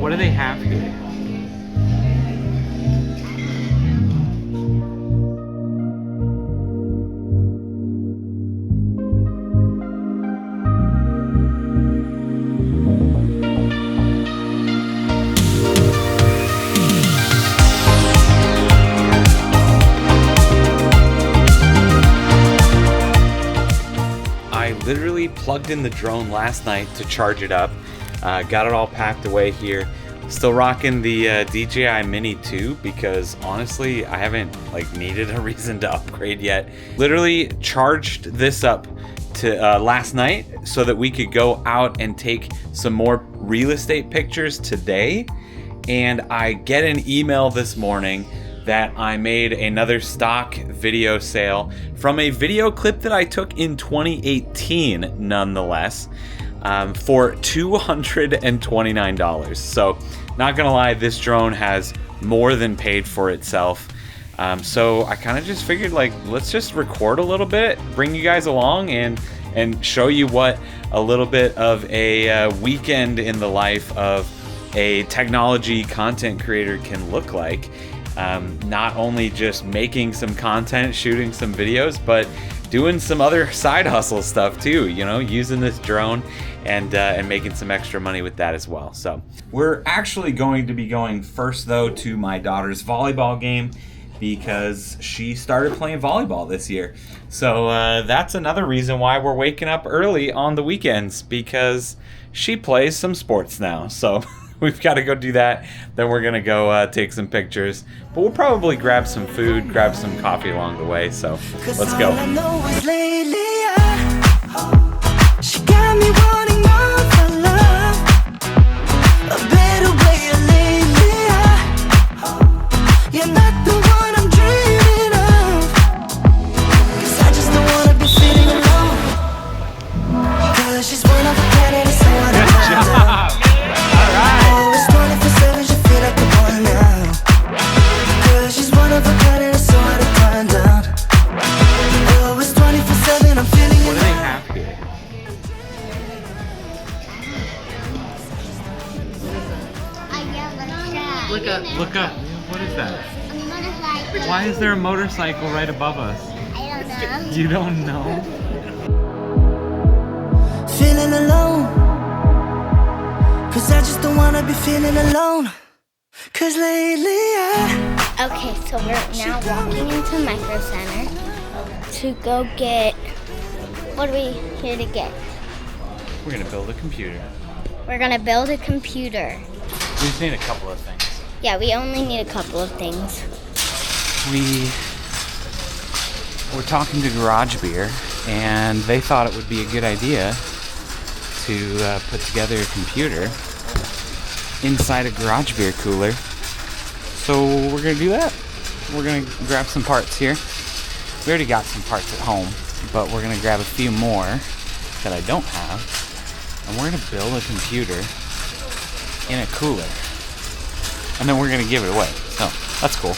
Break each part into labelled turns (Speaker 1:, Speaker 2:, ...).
Speaker 1: What do they have here? I literally plugged in the drone last night to charge it up. Got it all packed away here. Still rocking the DJI Mini 2 because honestly, I haven't needed a reason to upgrade yet. Literally charged this up to last night so that we could go out and take some more real estate pictures today. And I get an email this morning that I made another stock video sale from a video clip that I took in 2018, nonetheless, for $229. So, not gonna lie, this drone has more than paid for itself. So I kind of just figured, let's just record a little bit, bring you guys along, and show you what a little bit of a weekend in the life of a technology content creator can look like. Not only just making some content, shooting some videos, but doing some other side hustle stuff too, using this drone and making some extra money with that as well. So we're actually going to be going first though to my daughter's volleyball game because she started playing volleyball this year. So that's another reason why we're waking up early on the weekends, because she plays some sports now. So we've got to go do that. Then we're going to go take some pictures. But we'll probably grab some food, grab some coffee along the way. So let's go. She got me wanting more for love. A better way of lately. You're not the one I'm dreaming of. 'Cause I just don't wanna be sitting alone. 'Cause she's one of a kind and it's so hard to find out. Oh, it's 24/7, she feel like the one now. 'Cause she's one of a kind and it's so hard to find out. Oh, it's 24/7, I'm feeling it. What do they have here? Look up. What is that?
Speaker 2: A motorcycle.
Speaker 1: Why is there a motorcycle right above us?
Speaker 2: I don't know.
Speaker 1: You don't know?
Speaker 3: Feeling alone. 'Cause I just don't wanna be feeling alone. 'Cause lately
Speaker 2: Okay, so we're now walking into Micro Center to go get. What are we here to get?
Speaker 1: We're gonna build a computer.
Speaker 2: We're gonna build a computer.
Speaker 1: We just need a couple of things.
Speaker 2: Yeah, we only need a couple of things.
Speaker 1: We were talking to Garage Beer, and they thought it would be a good idea to put together a computer inside a Garage Beer cooler. So we're gonna do that. We're gonna grab some parts here. We already got some parts at home, but we're gonna grab a few more that I don't have, and we're gonna build a computer in a cooler. And then we're gonna give it away. So that's cool.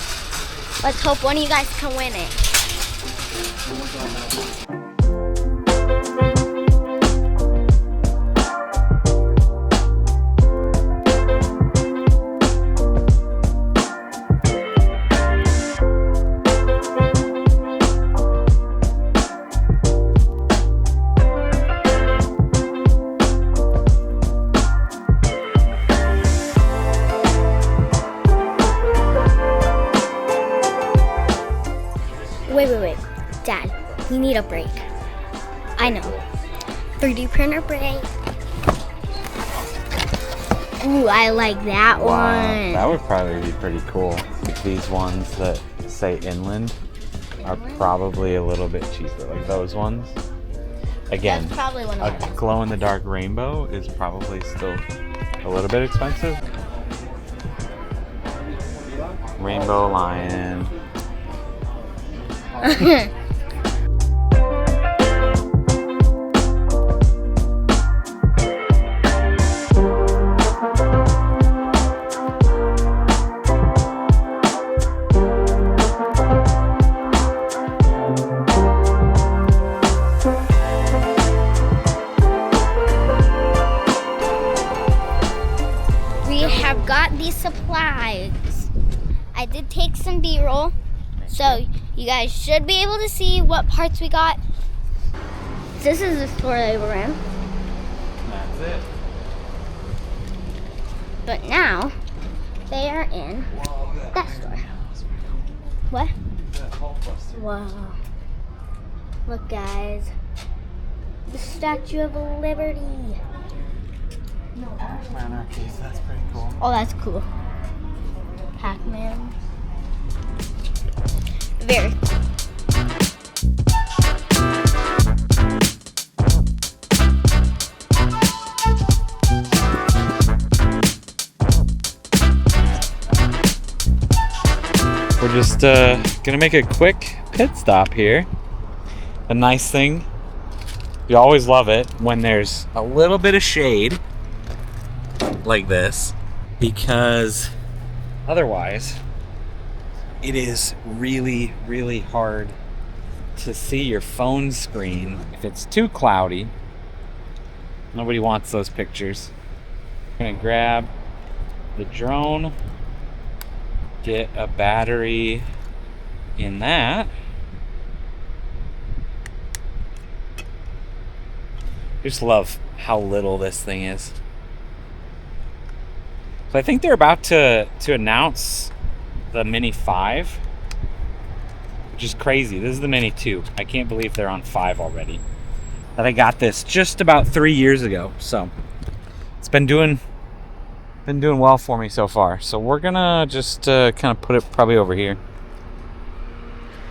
Speaker 2: Let's hope one of you guys can win it. Wait. Dad, we need a break. I know. 3D printer break. Ooh, I like that one.
Speaker 1: That would probably be pretty cool. These ones that say inland are probably a little bit cheaper, like those ones. Again,
Speaker 2: That's probably one of
Speaker 1: a
Speaker 2: them.
Speaker 1: glow-in-the-dark rainbow is probably still a little bit expensive. Rainbow lion.
Speaker 2: We have got these supplies. I did take some B-roll, so you guys should be able to see what parts we got. This is the store they were in.
Speaker 1: That's it.
Speaker 2: But now, they are in that store. What? Whoa. Look, guys. The Statue of Liberty.
Speaker 4: Pac-Man arcades, that's pretty cool.
Speaker 2: Oh, that's cool. Pac-Man. Very cool.
Speaker 1: We're just gonna make a quick pit stop here. A nice thing, you always love it when there's a little bit of shade like this, because otherwise it is really, really hard to see your phone screen if it's too cloudy. Nobody wants those pictures. I'm gonna grab the drone, get a battery in that. Just love how little this thing is. So I think they're about to announce the Mini 5, which is crazy. This is the Mini 2. I can't believe they're on 5 already. That I got this just about 3 years ago. So it's been doing well for me so far. So we're gonna just kind of put it probably over here,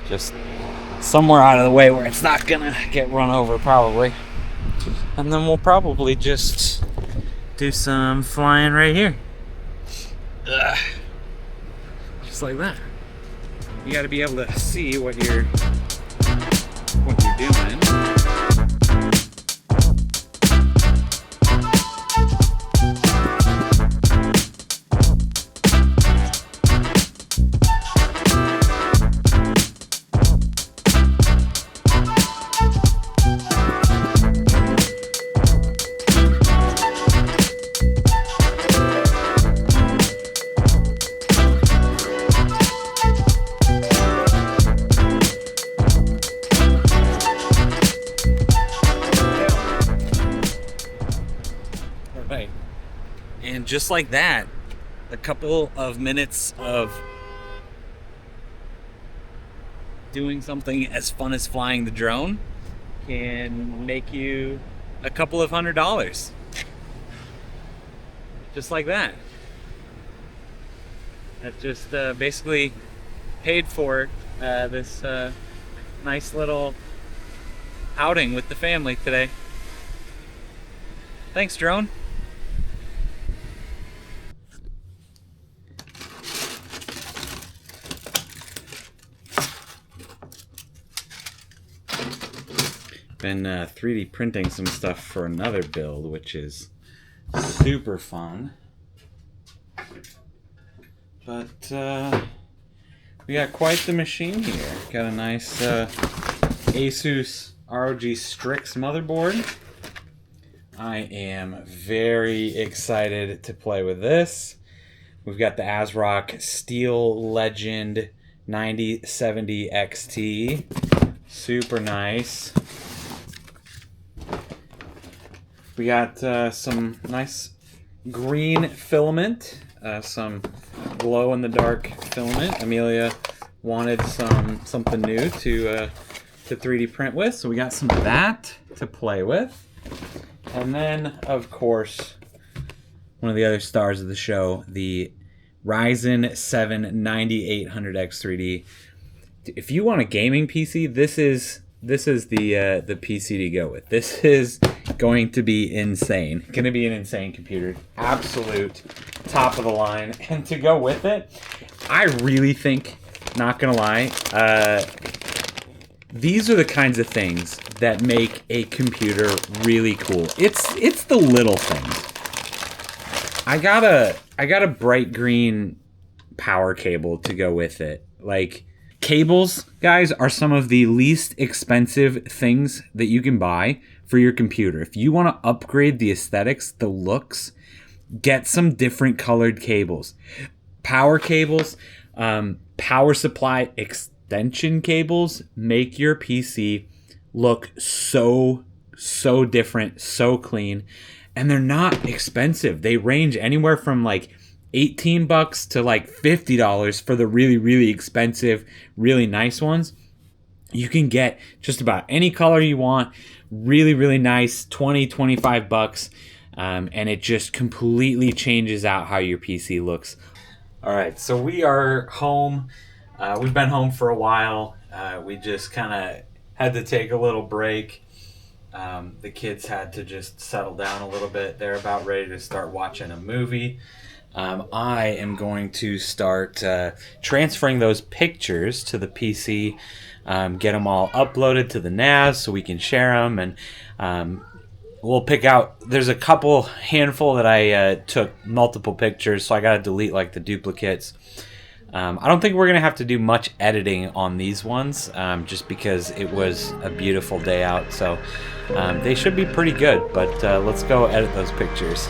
Speaker 1: just somewhere out of the way where it's not gonna get run over probably. And then we'll probably just do some flying right here. Ugh. Just like that. You gotta be able to see what you're doing. And just like that, a couple of minutes of doing something as fun as flying the drone can make you a couple of $100. Just like that. That just basically paid for this nice little outing with the family today. Thanks, drone. Been 3D printing some stuff for another build, which is super fun. But we got quite the machine here. Got a nice Asus ROG Strix motherboard. I am very excited to play with this. We've got the ASRock Steel Legend 9070 XT. Super nice. We got some nice green filament, some glow-in-the-dark filament. Amelia wanted something new to 3D print with, so we got some of that to play with. And then, of course, one of the other stars of the show, the Ryzen 7 9800X 3D. If you want a gaming PC, this is the PC to go with. This is going to be insane. Going to be an insane computer. Absolute top of the line. And to go with it, I really think, not gonna lie, these are the kinds of things that make a computer really cool. It's the little things. I got a bright green power cable to go with it. Like, cables, guys, are some of the least expensive things that you can buy for your computer. If you want to upgrade the aesthetics, the looks, get some different colored cables. Power cables, power supply extension cables make your PC look so different, so clean, and they're not expensive. They range anywhere from like $18 to like $50 for the really expensive, really nice ones. You can get just about any color you want, really nice, $20-25, and it just completely changes out how your PC looks. All right, so we are home. We've been home for a while. We just kind of had to take a little break. The kids had to just settle down a little bit. They're about ready to start watching a movie. I am going to start transferring those pictures to the PC, get them all uploaded to the NAS so we can share them, and we'll pick out, there's a handful that I took multiple pictures, so I got to delete like the duplicates. I don't think we're going to have to do much editing on these ones, just because it was a beautiful day out, so they should be pretty good, but let's go edit those pictures.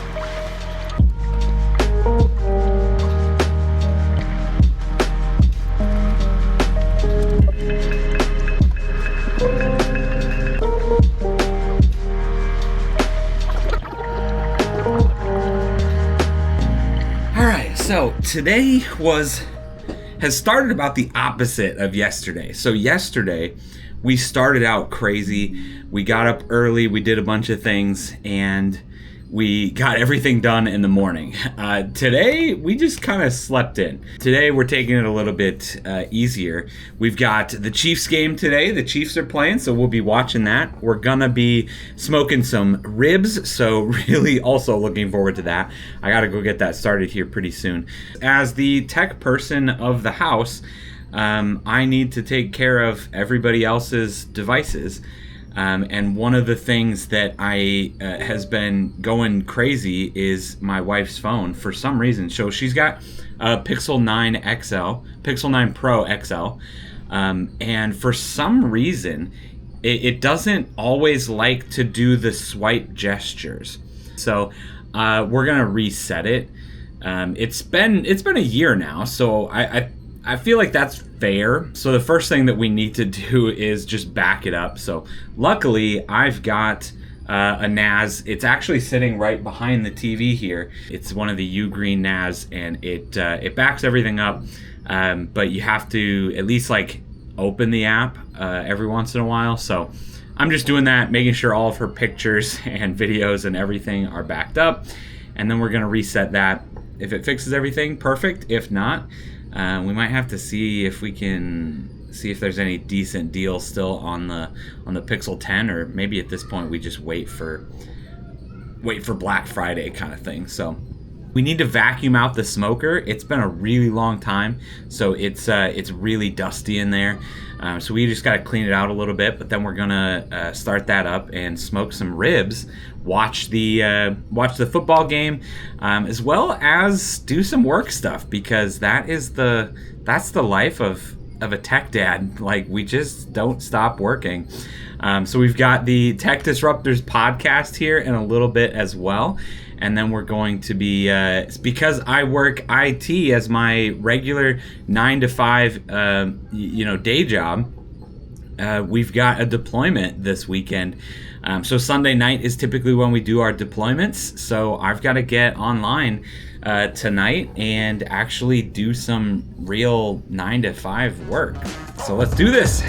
Speaker 1: So today has started about the opposite of yesterday. So yesterday we started out crazy. We got up early, we did a bunch of things, and we got everything done in the morning. Today we just kind of slept in. Today we're taking it a little bit easier. We've got the Chiefs game today. The Chiefs are playing, so we'll be watching that. We're gonna be smoking some ribs, so really also looking forward to that. I gotta go get that started here pretty soon. As the tech person of the house, I need to take care of everybody else's devices. And one of the things that has been going crazy is my wife's phone for some reason. So she's got a Pixel 9 XL, Pixel 9 Pro XL, and for some reason it doesn't always like to do the swipe gestures. So we're gonna reset it. It's been a year now, so I feel like that's fair. So the first thing that we need to do is just back it up. So luckily I've got a NAS. It's actually sitting right behind the TV here. It's one of the Ugreen NAS, and it backs everything up. But you have to at least like open the app every once in a while. So I'm just doing that, making sure all of her pictures and videos and everything are backed up. And then we're gonna reset that. If it fixes everything, perfect. If not, we might have to see if there's any decent deals still on the Pixel 10, or maybe at this point we just wait for Black Friday kind of thing. So we need to vacuum out the smoker. It's been a really long time, so it's really dusty in there. So we just got to clean it out a little bit, but then we're gonna start that up and smoke some ribs, watch the football game, as well as do some work stuff, because that's the life of a tech dad. Like, we just don't stop working. So we've got the Tech Disruptors podcast here in a little bit as well. And then we're going to be, because I work IT as my regular 9 to 5, day job, we've got a deployment this weekend. So Sunday night is typically when we do our deployments. So I've got to get online tonight and actually do some real 9 to 5 work. So let's do this.